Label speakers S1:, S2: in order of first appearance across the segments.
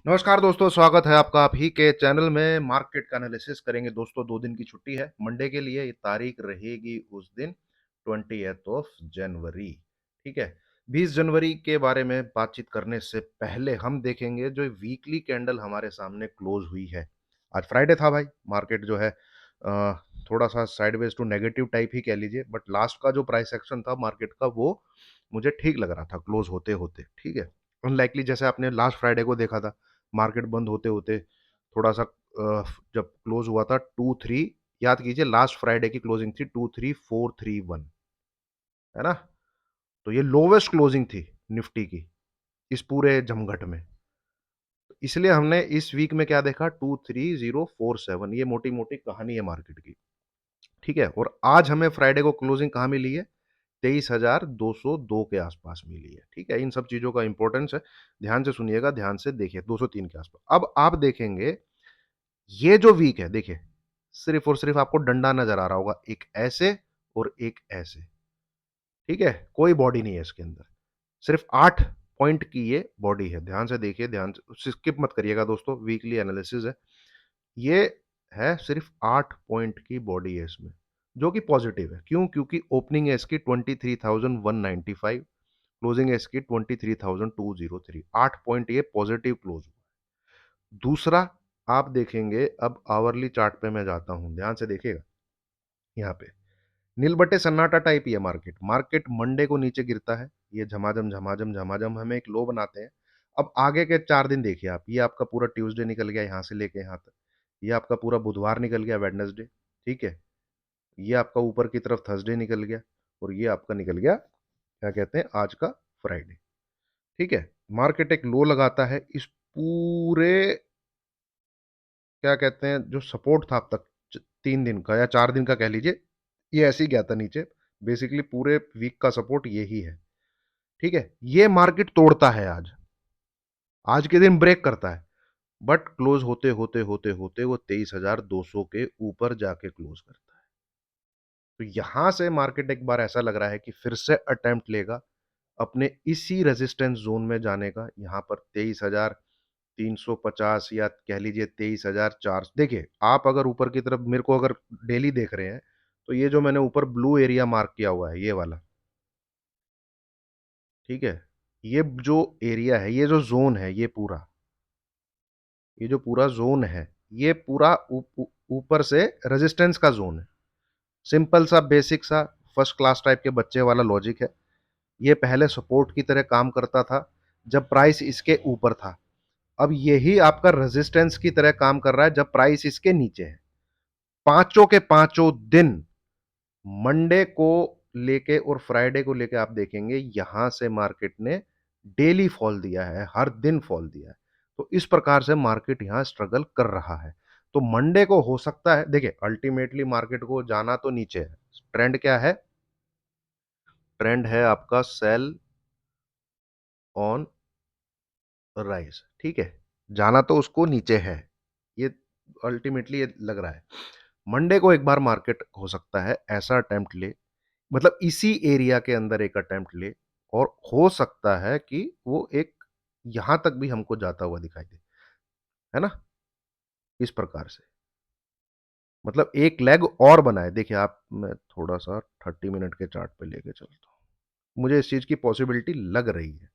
S1: नमस्कार दोस्तों, स्वागत है आपका आप ही के चैनल में। मार्केट का एनालिसिस करेंगे दोस्तों। 2 दिन की छुट्टी है मंडे के लिए। ये तारीख रहेगी उस दिन 20th ऑफ जनवरी। ठीक है। 20 जनवरी के बारे में बातचीत करने से पहले हम देखेंगे जो वीकली कैंडल हमारे सामने क्लोज हुई है। आज फ्राइडे था भाई। मार्केट जो है थोड़ा सा साइडवेज टू नेगेटिव टाइप ही कह लीजिए, बट लास्ट का जो प्राइस एक्शन था मार्केट का वो मुझे ठीक लग रहा था क्लोज होते होते। ठीक है। अनलाइकली जैसे आपने लास्ट फ्राइडे को देखा था, मार्केट बंद होते होते थोड़ा सा जब क्लोज हुआ था 2-3, याद कीजिए लास्ट फ्राइडे की क्लोजिंग थी 23431, है ना। तो ये लोवेस्ट क्लोजिंग थी निफ्टी की इस पूरे जमघट में। इसलिए हमने इस वीक में क्या देखा, 23047। ये मोटी मोटी कहानी है मार्केट की। ठीक है। और आज हमें फ्राइडे को क्लोजिंग कहाँ मिली है? 23,202 के आसपास मिली है। ठीक है। इन सब चीजों का इंपॉर्टेंस है। ध्यान से सुनिएगा, ध्यान से देखिए। 203 के आसपास अब आप देखेंगे। ये जो वीक है देखिए, सिर्फ और सिर्फ आपको डंडा नजर आ रहा होगा, एक ऐसे और एक ऐसे। ठीक है। कोई बॉडी नहीं है इसके अंदर। सिर्फ 8 पॉइंट की ये बॉडी है। ध्यान से देखिए, ध्यान से स्किप मत करिएगा दोस्तों, वीकली एनालिसिस है ये। है सिर्फ 8 पॉइंट की बॉडी है इसमें, जो कि पॉजिटिव है। क्यों? क्योंकि ओपनिंग है इसकी 23,195, क्लोजिंग है इसकी 23,203। 8 पॉइंट ये पॉजिटिव क्लोज हुआ। दूसरा, आप देखेंगे, अब आवरली चार्ट पे मैं जाता हूं, ध्यान से देखिएगा। यहाँ पे नील बटे सन्नाटा टाइप ही है मार्केट। मार्केट मंडे को नीचे गिरता है, ये झमाझम झमाझम झमाझम हमें एक लो बनाते हैं। अब आगे के 4 दिन देखिए आप, ये आपका पूरा ट्यूसडे निकल गया यहाँ से लेके यहाँ तक, ये आपका पूरा बुधवार निकल गया, वेडनेसडे। ठीक है। ये आपका ऊपर की तरफ थर्सडे निकल गया, और ये आपका निकल गया क्या कहते हैं आज का फ्राइडे। ठीक है। मार्केट एक लो लगाता है इस पूरे क्या कहते हैं जो सपोर्ट था अब तक 3 दिन का या 4 दिन का कह लीजिए, ये ऐसे ही गया था नीचे। बेसिकली पूरे वीक का सपोर्ट यही है। ठीक है। ये मार्केट तोड़ता है आज, आज के दिन ब्रेक करता है, बट क्लोज होते होते होते होते वो 23,200 के ऊपर जाके क्लोज करता है। तो यहां से मार्केट एक बार ऐसा लग रहा है कि फिर से अटेम्प्ट लेगा अपने इसी रेजिस्टेंस जोन में जाने का। यहां पर 23,350 या कह लीजिए 23,004। देखिए, आप अगर ऊपर की तरफ मेरे को अगर डेली देख रहे हैं, तो ये जो मैंने ऊपर ब्लू एरिया मार्क किया हुआ है ये वाला, ठीक है, ये जो एरिया है, ये जो जोन है, ये जो पूरा जोन है, ये पूरा ऊपर से रेजिस्टेंस का जोन है। सिंपल सा बेसिक सा फर्स्ट क्लास टाइप के बच्चे वाला लॉजिक है। ये पहले सपोर्ट की तरह काम करता था जब प्राइस इसके ऊपर था। अब यही आपका रेजिस्टेंस की तरह काम कर रहा है जब प्राइस इसके नीचे है। पांचों के पांचों दिन, मंडे को लेके और फ्राइडे को लेके आप देखेंगे यहां से मार्केट ने डेली फॉल दिया है, हर दिन फॉल दिया है। तो इस प्रकार से मार्केट यहां स्ट्रगल कर रहा है। तो मंडे को हो सकता है, देखिए अल्टीमेटली मार्केट को जाना तो नीचे है। ट्रेंड क्या है? ट्रेंड है आपका सेल ऑन राइज। ठीक है। जाना तो उसको नीचे है, ये अल्टीमेटली ये लग रहा है। मंडे को एक बार मार्केट हो सकता है ऐसा अटेम्प्ट ले, मतलब इसी एरिया के अंदर एक अटेम्प्ट ले, और हो सकता है कि वो एक यहां तक भी हमको जाता हुआ दिखाई दे, है ना, इस प्रकार से। मतलब एक लेग और बनाए। देखिए आप, मैं थोड़ा सा 30 मिनट के चार्ट पे लेके चलता हूं, मुझे इस चीज की पॉसिबिलिटी लग रही है।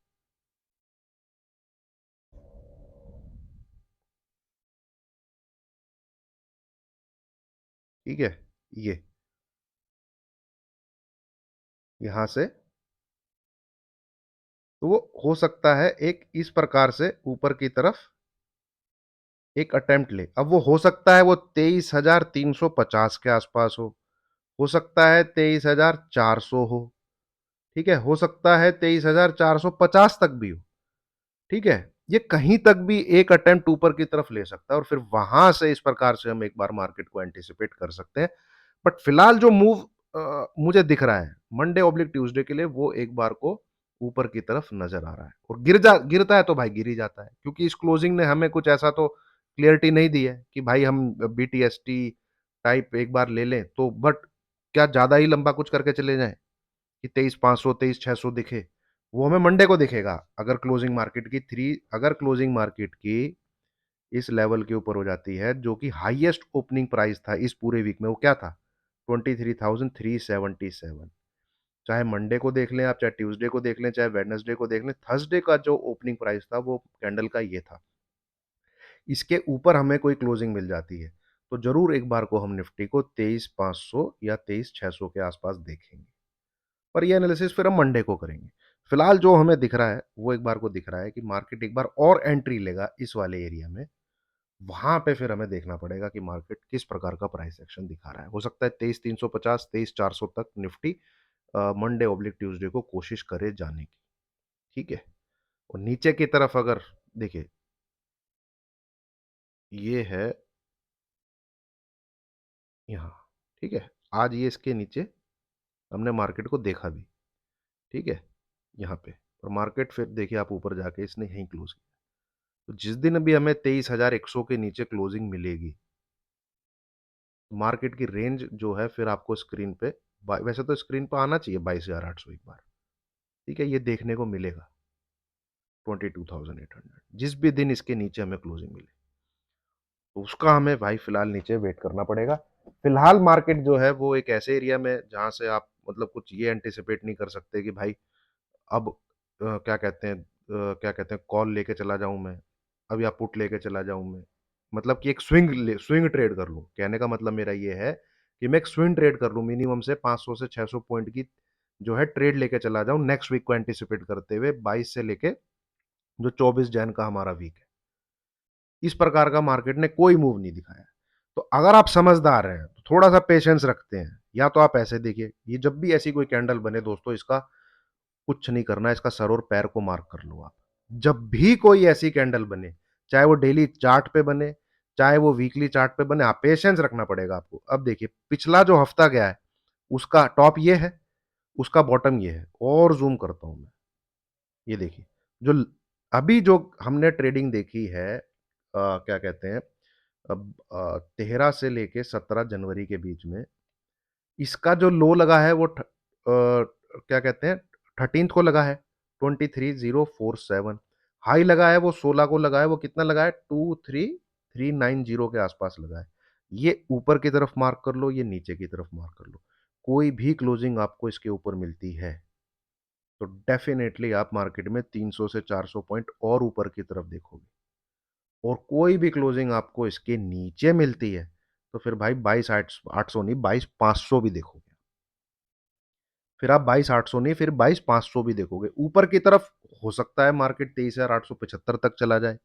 S1: ठीक है। ये यहां से तो वो हो सकता है एक इस प्रकार से ऊपर की तरफ एक अटेम्प्ट ले। अब वो हो सकता है वो 23,350 के आसपास हो सकता है 23,400 हो। ठीक है। हो सकता है 23,450 तक भी हो। ठीक है। ये कहीं तक भी एक अटेम्प्ट ऊपर की तरफ ले सकता है, और फिर वहां से इस प्रकार से हम एक बार मार्केट को एंटिसिपेट कर सकते हैं। बट फिलहाल जो मूव मुझे दिख रहा है मंडे ऑब्लिक ट्यूसडे के लिए, वो एक बार को ऊपर की तरफ नजर आ रहा है। और गिरता है तो भाई गिर ही जाता है, क्योंकि इस क्लोजिंग ने हमें कुछ ऐसा तो क्लियरिटी नहीं दी है कि भाई हम बीटीएसटी टाइप एक बार ले लें तो। बट क्या ज्यादा ही लंबा कुछ करके चले जाएं कि 23,500 23,600 दिखे? वो हमें मंडे को दिखेगा। अगर क्लोजिंग मार्केट की थ्री अगर क्लोजिंग मार्केट की इस लेवल के ऊपर हो जाती है, जो कि हाईएस्ट ओपनिंग प्राइस था इस पूरे वीक में, वो क्या था? 23,377। चाहे मंडे को देख लें आप, चाहे ट्यूसडे को देख लें, चाहे वेडनेसडे को देख लें, थर्सडे का जो ओपनिंग प्राइस था वो कैंडल का ये था। इसके ऊपर हमें कोई क्लोजिंग मिल जाती है तो जरूर एक बार को हम निफ्टी को 23,500 या 23,600 के आसपास देखेंगे। पर ये एनालिसिस फिर हम मंडे को करेंगे। फिलहाल जो हमें दिख रहा है वो एक बार को दिख रहा है कि मार्केट एक बार और एंट्री लेगा इस वाले एरिया में। वहां पे फिर हमें देखना पड़ेगा कि मार्केट किस प्रकार का प्राइस एक्शन दिखा रहा है। हो सकता है 23,350, 23,400 तक निफ्टी मंडे ऑब्लिक ट्यूसडे को कोशिश करे जाने की। ठीक है। और नीचे की तरफ अगर देखिए, ये है यहाँ। ठीक है। आज ये इसके नीचे हमने मार्केट को देखा भी। ठीक है। यहाँ पे और मार्केट फिर देखिए आप ऊपर जाके इसने यहीं क्लोज किया। तो जिस दिन भी हमें 23,100 के नीचे क्लोजिंग मिलेगी, मार्केट की रेंज जो है फिर आपको स्क्रीन पे, वैसे तो स्क्रीन पे आना चाहिए 22,800 एक बार। ठीक है। ये देखने को मिलेगा 22,800 जिस भी दिन इसके नीचे हमें क्लोजिंग मिले, तो उसका हमें भाई फिलहाल नीचे वेट करना पड़ेगा। फिलहाल मार्केट जो है वो एक ऐसे एरिया में जहां से आप मतलब कुछ ये एंटिसिपेट नहीं कर सकते कि भाई अब क्या कहते हैं, कॉल लेके चला जाऊं मैं, अब या पुट लेके चला जाऊं मैं, मतलब कि एक स्विंग ट्रेड कर लूं। कहने का मतलब मेरा ये है कि मैं एक स्विंग ट्रेड कर लूं, मिनिमम से 500 से 600 पॉइंट की जो है ट्रेड लेके चला जाऊं नेक्स्ट वीक को एंटिसिपेट करते हुए, 22 से लेके जो 24 जैन का हमारा वीक है। इस प्रकार का मार्केट ने कोई मूव नहीं दिखाया। तो अगर आप समझदार हैं तो थोड़ा सा पेशेंस रखते हैं, या तो आप ऐसे देखिए, ये जब भी ऐसी कोई कैंडल बने दोस्तों, इसका कुछ नहीं करना है, इसका सर और पैर को मार्क कर लो आप। जब भी कोई ऐसी कैंडल बने, चाहे वो डेली चार्ट पे बने, चाहे वो वीकली चार्ट पे बने, आप पेशेंस रखना पड़ेगा आपको। अब देखिए पिछला जो हफ्ता गया है उसका टॉप ये है, उसका बॉटम ये है। और जूम करता हूं मैं, ये देखिए जो अभी जो हमने ट्रेडिंग देखी है, क्या कहते हैं, अब 13 से लेके 17 जनवरी के बीच में इसका जो लो लगा है वो क्या कहते हैं 13th को लगा है 23,047। हाई लगा है वो 16 को लगा है, वो कितना लगा है 23,390 के आसपास लगा है। ये ऊपर की तरफ मार्क कर लो, ये नीचे की तरफ मार्क कर लो। कोई भी क्लोजिंग आपको इसके ऊपर मिलती है तो डेफिनेटली आप मार्केट में 300 से 400 पॉइंट और ऊपर की तरफ देखोगे। और कोई भी क्लोजिंग आपको इसके नीचे मिलती है तो फिर भाई 22,800 नहीं, 22,500 भी देखोगे। फिर आप 22,800 नहीं, फिर 22,500 भी देखोगे। ऊपर की तरफ हो सकता है मार्केट 23,875 तक चला जाए,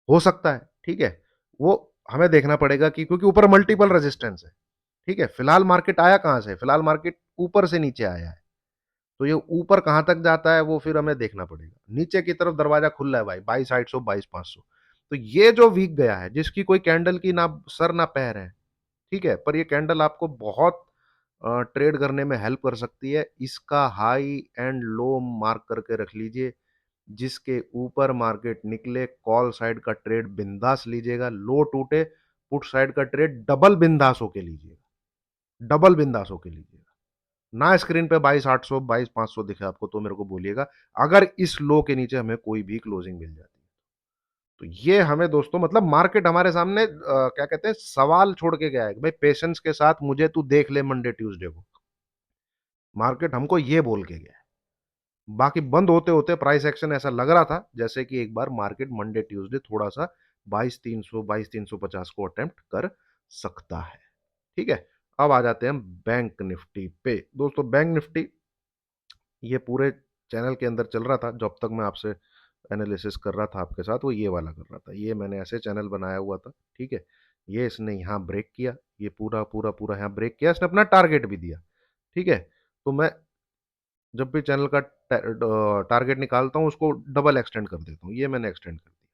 S1: हो सकता है। ठीक है। वो हमें देखना पड़ेगा कि क्योंकि ऊपर मल्टीपल रेजिस्टेंस है। ठीक है। फिलहाल मार्केट आया कहां से? फिलहाल मार्केट ऊपर से नीचे आया है। तो ये ऊपर कहां तक जाता है वो फिर हमें देखना पड़ेगा। नीचे की तरफ दरवाजा खुला है भाई 22,800, 22,500। तो ये जो वीक गया है, जिसकी कोई कैंडल की ना सर ना पैर है, ठीक है, पर ये कैंडल आपको बहुत ट्रेड करने में हेल्प कर सकती है। इसका हाई एंड लो मार्क करके रख लीजिए। जिसके ऊपर मार्केट निकले, कॉल साइड का ट्रेड बिंदास लीजिएगा। लो टूटे, पुट साइड का ट्रेड डबल बिंदास होके लीजिएगा, डबल बिंदास होके लीजिएगा। ना स्क्रीन पे 22,800, 22,500 दिखे आपको तो मेरे को बोलिएगा, अगर इस लो के नीचे हमें कोई भी क्लोजिंग मिल जाती है। तो ये हमें दोस्तों मतलब मार्केट हमारे सामने क्या कहते हैं सवाल छोड़ के गया है कि भाई पेशेंस के साथ मुझे तू देख ले मंडे ट्यूसडे को। मार्केट हमको ये बोल के गया है। बाकी बंद होते होते प्राइस एक्शन ऐसा लग रहा था जैसे कि एक बार मार्केट मंडे ट्यूसडे थोड़ा सा 22,300, 22,350 को अटेम्प्ट कर सकता है। ठीक है। अब आ जाते हैं हम बैंक निफ्टी पे। दोस्तों बैंक निफ्टी ये पूरे चैनल के अंदर चल रहा था जब तक मैं आपसे एनालिसिस कर रहा था आपके साथ, वो ये वाला कर रहा था। ये मैंने ऐसे चैनल बनाया हुआ था। ठीक है। ये इसने यहाँ ब्रेक किया, ये पूरा पूरा पूरा यहाँ ब्रेक किया, इसने अपना टारगेट भी दिया। ठीक है। तो मैं जब भी चैनल का टारगेट निकालता हूँ उसको डबल एक्सटेंड कर देता हूँ। ये मैंने एक्सटेंड कर दिया।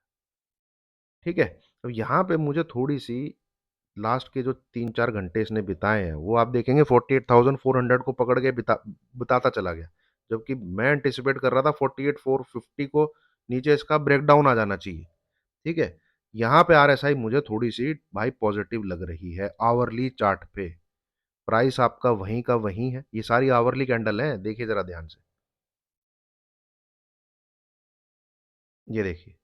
S1: ठीक है। तो यहाँ पे मुझे थोड़ी सी लास्ट के जो 3-4 घंटे इसने बिताए हैं वो आप देखेंगे 48,400 को पकड़ के बिताता चला गया। जबकि मैं एंटिसिपेट कर रहा था 48,450 को नीचे इसका ब्रेकडाउन आ जाना चाहिए। ठीक है। यहाँ पे आरएसआई मुझे थोड़ी सी भाई पॉजिटिव लग रही है आवरली चार्ट पे। प्राइस आपका वहीं का वहीं है, ये सारी आवरली कैंडल है, देखिए जरा ध्यान से। ये देखिए,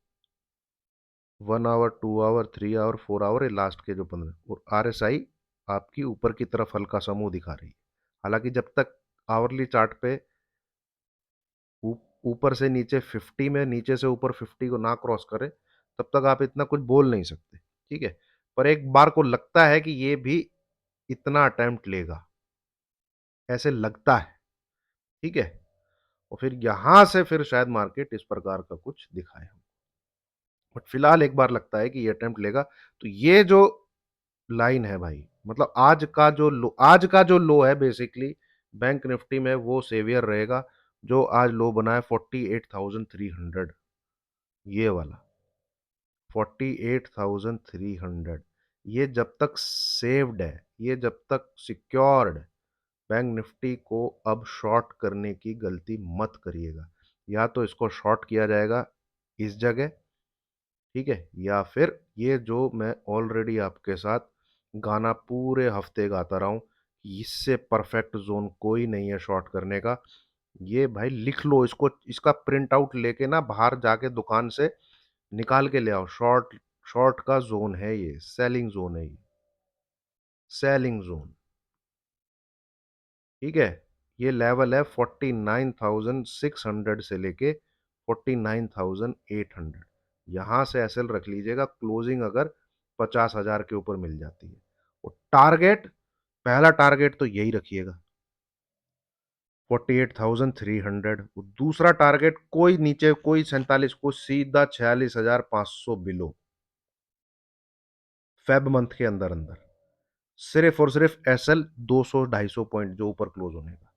S1: 1 आवर, 2 आवर, 3 आवर, 4 आवर, ये लास्ट के जो 15, और RSI आपकी ऊपर की तरफ हल्का सा मुंह दिखा रही है। हालांकि जब तक आवरली चार्ट पे ऊपर से नीचे 50 में, नीचे से ऊपर 50 को ना क्रॉस करे, तब तक आप इतना कुछ बोल नहीं सकते। ठीक है, पर एक बार को लगता है कि ये भी इतना अटेम्प्ट लेगा, ऐसे लगता है। ठीक है, और फिर यहां से फिर शायद मार्केट इस प्रकार का कुछ दिखाए, बट फिलहाल एक बार लगता है कि ये अटेम्प्ट लेगा। तो ये जो लाइन है भाई, मतलब आज का जो लो है बेसिकली बैंक निफ्टी में, वो सेवियर रहेगा। जो आज लो बना है 48,300, ये वाला 48,300, ये जब तक सेव्ड है, ये जब तक सिक्योर्ड, बैंक निफ्टी को अब शॉर्ट करने की गलती मत करिएगा। या तो इसको शॉर्ट किया जाएगा इस जगह, ठीक है, या फिर ये जो मैं ऑलरेडी आपके साथ गाना पूरे हफ्ते गाता रहा हूं कि इससे परफेक्ट जोन कोई नहीं है शॉर्ट करने का, ये भाई लिख लो इसको, इसका प्रिंट आउट लेके ना बाहर जाके दुकान से निकाल के ले आओ। शॉर्ट शॉर्ट का जोन है ये, सेलिंग जोन है ये, सेलिंग जोन। ठीक है, ये लेवल है 49,600 से लेके 49,800। यहां से एसएल रख लीजिएगा, क्लोजिंग अगर 50,000 के ऊपर मिल जाती है। और टारगेट, पहला टारगेट तो यही रखिएगा 48,300। दूसरा टारगेट कोई नीचे, कोई 47 को, सीधा 46,500 बिलो, फेब मंथ के अंदर अंदर, सिर्फ और सिर्फ एसएल 200-250 पॉइंट जो ऊपर क्लोज होने का।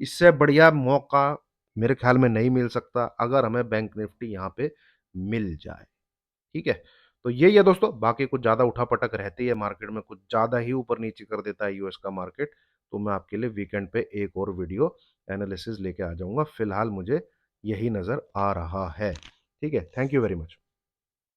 S1: इससे बढ़िया मौका मेरे ख्याल में नहीं मिल सकता अगर हमें बैंक निफ्टी यहां पे मिल जाए। ठीक है, तो यही है दोस्तों, बाकी कुछ ज्यादा उठापटक रहती है मार्केट में, कुछ ज्यादा ही ऊपर नीचे कर देता है यूएस का मार्केट, तो मैं आपके लिए वीकेंड पे एक और वीडियो एनालिसिस लेके आ जाऊंगा। फिलहाल मुझे यही नजर आ रहा है। ठीक है, थैंक यू वेरी मच।